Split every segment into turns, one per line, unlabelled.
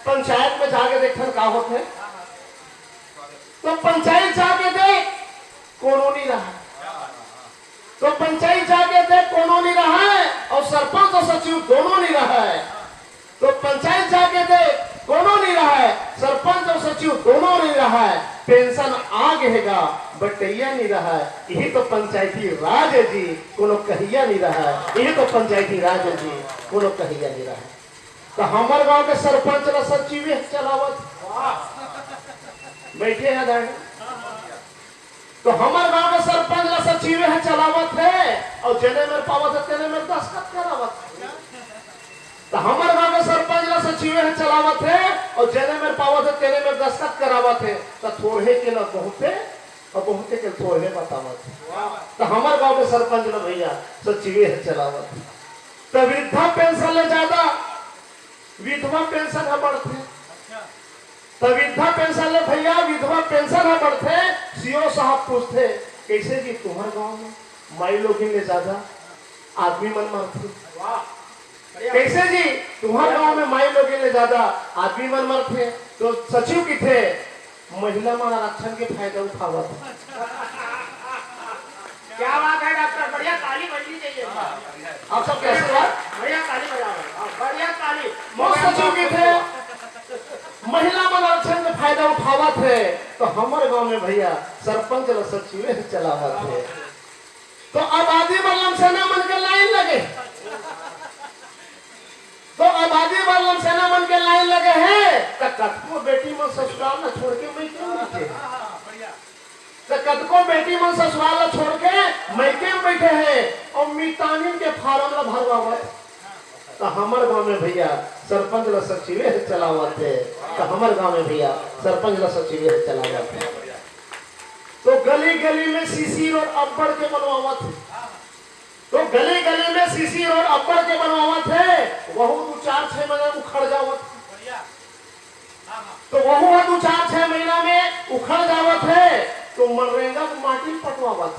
पंचायत में जाके देखन का होते, तो पंचायत जाके देख कोनो नहीं रहा, तो पंचायत जाके देख कोनो नहीं रहा है, और सरपंच और सचिव दोनों नहीं रहा है। तो पंचायत जाके देख कोनो नहीं रहा है, सरपंच और सचिव दोनों नहीं रहा है, पेंशन आ गएगा बटैया नहीं रहा है। यही तो पंचायती राज है जी, कोनो कहिया नहीं रहा है। यही तो पंचायती राज है जी, कोनो कहिया नहीं रहा है। तो हमारे गांव के सरपंच और सचिव चलावत बैठे हैं दाढ़ी, तो हमारे गांव के सरपंच और सचिव है चलावत है, और जेने में पावत है तेने में दस्तखत करावत है। तो हमारे गांव के सरपंच और सचिव है चलावत है, और जेने में पावत है तेने में दस्तखत करावत है। तो थोड़े के ना बहुते और बहुते के थोड़े बतावत है। तो हमारे गांव के सरपंच ना भैया सचिव है चलावत है। तो वृद्धा पेंशन ले ज्यादा विधवा पेंशन है बढ़ते, तो वृद्धा पेंशन ले भैया विधवा पेंशन है बढ़ते। सीओ साहब पूछते कैसे जी तुम्हारे गांव में माई लोग ले ज्यादा आदमी मन मरते, कैसे जी तुम्हारे गांव में माई लोग ले ज्यादा आदमी मन मरते। तो सचिव की थे महिला मन आरक्षण के फायदा उठावा था।
क्या बात है डॉक्टर, बढ़िया ताली बजनी चाहिए।
आप सब कैसे बात
बढ़िया ताली बजाओ, बढ़िया ताली।
सचिव की थे महिला मन आरक्षण के फायदा उठावा थे। तो हमारे गांव में भैया सरपंच और सचिव चलावा थे। तो आबादी बल्लम सेना मन के लाइन लगे, तो आबादी बल्लम सेना मन के लाइन लगे हैं। तो कतको बेटी मन ससुराल न छोड़ के मैं क्यों बैठे, तो कतको बेटी मन ससुराल न छोड़ के मैके में बैठे हैं, और मितानिन के फार्म ला भरवा। तो हमारे गांव में भैया सरपंच ला सचिव चलावत है। तो हमारे गांव में भैया सरपंच ला सचिव चलावत है। तो गली गली में सीसी रोड अब्बड़ के बनवावत है, तो गली गली में सीसी रोड अब्बड़ के बनवावत है। वहू 2-4-6 महीना उखड़ जावत, तो वहू 2-4-6 महीना में उखड़ जावत है। तो मनरेगा माटी पटवावत,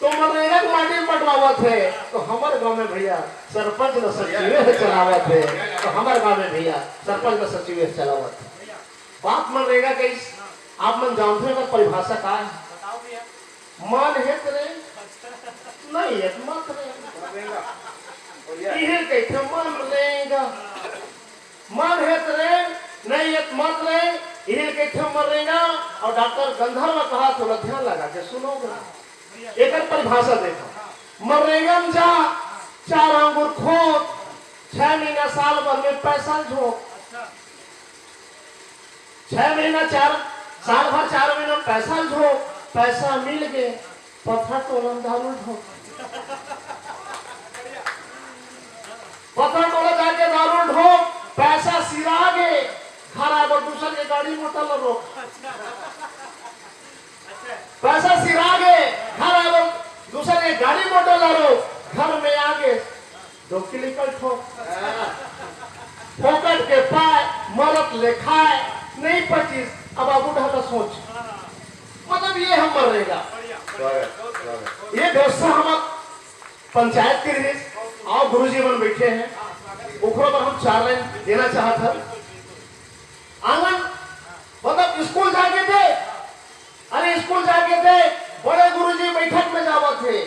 तो मनरेगा माटी पटवावत है। तो हमारे गांव में भैया सरपंच न सचिव चलावत है। तो हमारे गांव में भैया सरपंच न सचिव चलावत है। बात मनरेगा के आप मन जानते हैं परिभाषा का है, मन है रे नहीं है मत रहेगा, यह कहते मन रहेगा, मन है रे नहीं है मत रहे, यह कहते मर रहेगा। और डॉक्टर गंधर्व कहा थोड़ा ध्यान लगा के सुनोगे, एक परिभाषा देखो। मनरेगा में जा 4 अंगूर खोद, 6 महीना साल भर में पैसा झोंक, 6 महीना 4 साल भर 4 महीना पैसा झोंक, पैसा मिल गए पत्थर तोलन दारू ढोक, पत्थर तोला जाके दारू ढोक, पैसा सिरा गए घर आगे दूसर के गाड़ी मोटर रोक, पैसा सिरा गए घर आगे दूसरे के गाड़ी मोटर लो, घर में आगे डोकिलिकल ठोक, फोकट के पाए मरत ले खाए नहीं 25। अब आप उठा सोच, मतलब ये हम मर रहेगा। ये व्यवस्था हम पंचायत के लिए और गुरुजी बन बैठे हैं, उखड़ों पर हम 4 लाइन देना चाहता। आंगन मतलब स्कूल जाके थे, अरे स्कूल जाके थे बड़े गुरुजी बैठक में जावा थे,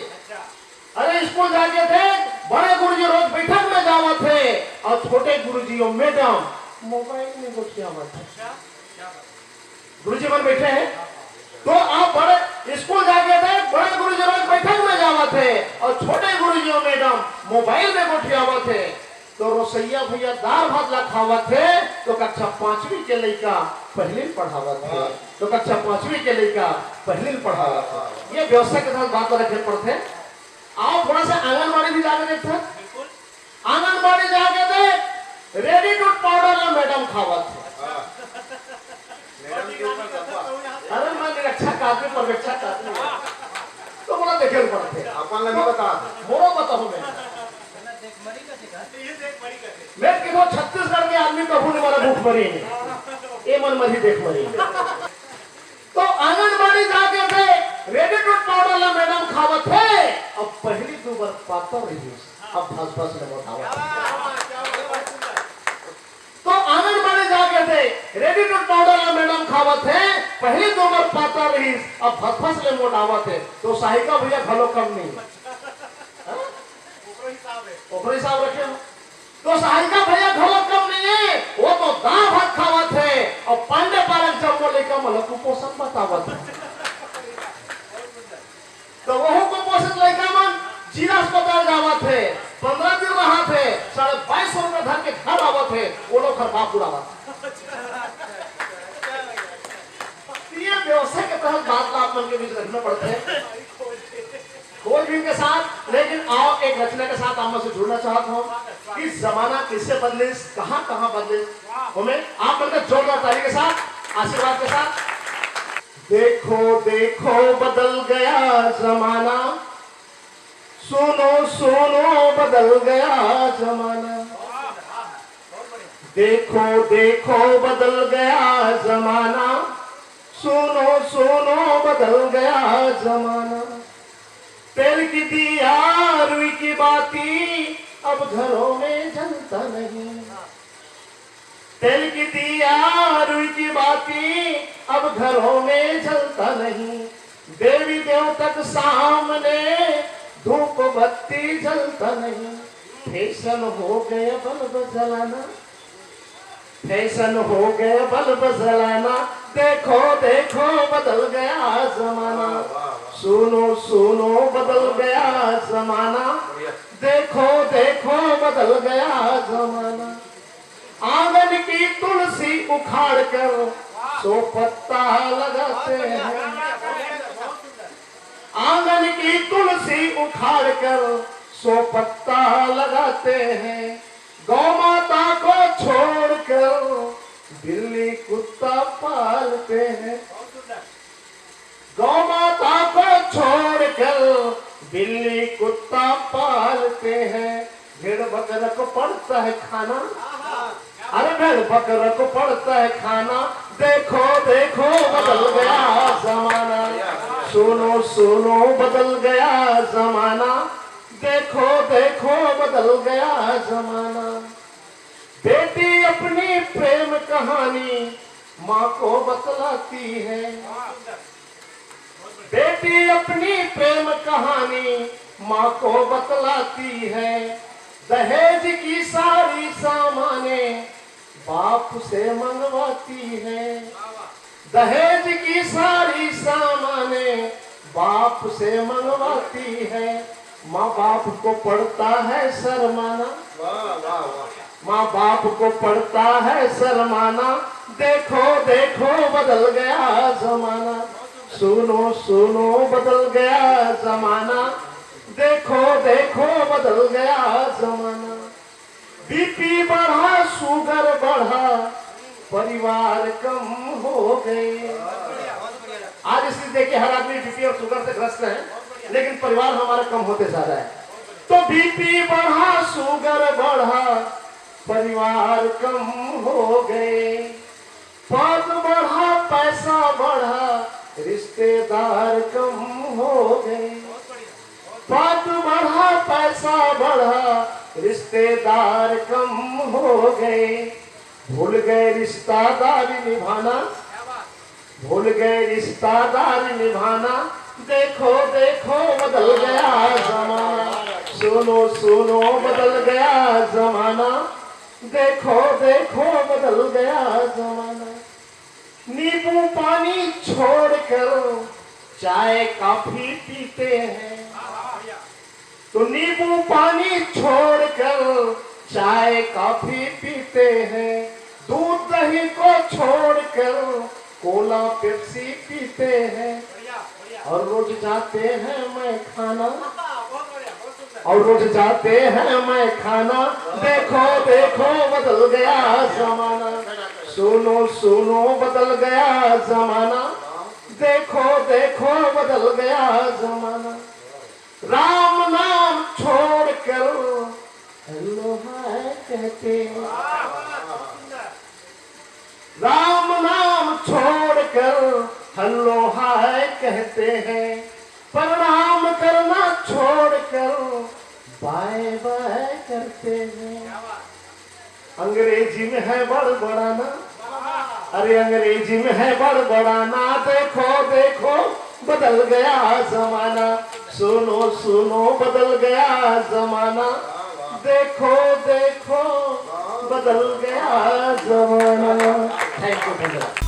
अरे स्कूल जाके थे बड़े गुरुजी रोज बैठक में जावा थे, और छोटे गुरुजी और मैडम मोबाइल में घुसिया थे। गुरुजी बन बैठे हैं, तो आप बड़े स्कूल जाके थे बड़े गुरुजी रोज बैठक में जावा थे, और छोटे गुरुजी और मैडम मोबाइल में घुसिया थे। तो रोसैया भैया दाल भात ला खावत थे, तो कक्षा 5वीं के लड़का पहले पढ़ावत थे, तो कक्षा 5वीं के लड़का पहले पढ़ावत थे। ये व्यवस्था के साथ बात रखे पड़ते। आओ थोड़ा सा आंगनबाड़ी भी जाके देखते, आंगनबाड़ी जाके देख रेडी टू पाउडर ला मैडम खावत थे। अरे मैं निरक्षा काटने पर रक्षा काटने तो बोला देखे पड़ते अपन नहीं बता मोरो बताओ मैं किधो छत्तीसगढ़ के आदमी कबू ने मारा भूख मरी ये मन मरी देख मरी। तो आंगनबाड़ी जाके थे रेडी टू पाउडर ला मैडम खावत है, अब पहली 2 बार पाता रही अब फस में उठावा। तो रेडी टू पाउडर मैडम खावत है, पहले दो बार पाता रही, अब फसफस ले मोटावत है, तो साहिका भैया भलो कम नहीं ऊपरी साहब रखे हो। तो साहिका भैया भलो कम नहीं है, वो तो दाल भात खावत है और पांडे पालक जब बोले का मतलब कुपोषण बतावत है। तो वो कुपोषण लड़का मन जिला अस्पताल जावत है, 15 दिन रहा थे, 2250 रुपए धर के घर आवत है, वो लोग घर बाप उड़ावत। ये व्यवसाय के तहत बात आप मन के बीच रखना पड़ता है खोजबीन के साथ। लेकिन आओ एक रचना के साथ आप से जुड़ना चाहता हूँ कि जमाना किससे बदले, कहाँ बदले, हमें आप मतलब जोरदार ताली के साथ, आशीर्वाद के साथ। देखो देखो बदल गया जमाना, सुनो सुनो बदल गया जमाना, देखो देखो बदल गया जमाना, सुनो सुनो बदल गया जमाना। तेल की दिया रुई की बाती अब घरों में जलता नहीं, तेल की दिया रुई की बाती अब घरों में जलता नहीं। देवी देवतक सामने धूप बत्ती जलता नहीं। फैशन हो गया बल्ब जलाना, फैशन हो गया बल्ब जलाना, देखो देखो बदल गया जमाना, सुनो सुनो बदल गया जमाना, देखो देखो बदल गया जमाना। आंगन की तुलसी उखाड़ कर सो पत्ता लगाते हैं, आंगन की तुलसी उखाड़ कर सो पत्ता लगाते हैं। गौ माता को छोड़कर बिल्ली कुत्ता पालते हैं, गौ माता को छोड़कर बिल्ली कुत्ता पालते हैं। भेड़ बकरा को पड़ता है खाना, अरे भेड़ बकरा को पड़ता है खाना, देखो देखो बदल गया जमाना, सुनो सुनो बदल गया जमाना, देखो देखो बदल गया जमाना। बेटी अपनी प्रेम कहानी माँ को बतलाती है, बेटी अपनी प्रेम कहानी माँ को बतलाती है। दहेज की सारी सामाने बाप से मंगवाती है, दहेज की सारी सामाने बाप से मंगवाती है। माँ बाप को पड़ता है शर्माना, माँ बाप को पड़ता है शर्माना, देखो देखो बदल गया जमाना, सुनो सुनो बदल गया जमाना, देखो देखो बदल गया जमाना। बीपी बढ़ा शुगर बढ़ा परिवार कम हो गए। आज इसलिए देखिए हर आदमी बीपी और शुगर से ग्रस्त है, लेकिन परिवार हमारा कम होते जा रहा है। तो बीपी बढ़ा शुगर बढ़ा परिवार कम हो गए। पद बढ़ा पैसा बढ़ा रिश्तेदार कम हो गए। पद बढ़ा पैसा बढ़ा रिश्तेदार कम हो गए। भूल गए रिश्तेदारी निभाना, भूल गए रिश्तेदारी निभाना, देखो देखो बदल गया जमाना, सुनो सुनो बदल गया जमाना, देखो देखो बदल गया जमाना। नींबू पानी छोड़कर चाय कॉफी पीते हैं, तो नींबू पानी छोड़कर चाय कॉफी पीते हैं। दूध दही को छोड़कर कोला पेप्सी पीते हैं। और रोज जाते हैं मैं खाना, और रोज जाते हैं मैं खाना, देखो देखो बदल गया जमाना, सुनो सुनो बदल गया जमाना, देखो देखो बदल गया जमाना। राम नाम छोड़कर हेलो हाय कहते, राम नाम छोड़कर हेलो हाय कहते हैं। प्रणाम करना छोड़कर बाय बाय करते हैं। अंग्रेजी में है बड़बड़ाना, अरे अंग्रेजी में है बड़बड़ाना, देखो देखो बदल गया जमाना, सुनो सुनो बदल गया जमाना, देखो देखो बदल गया जमाना। Thank you.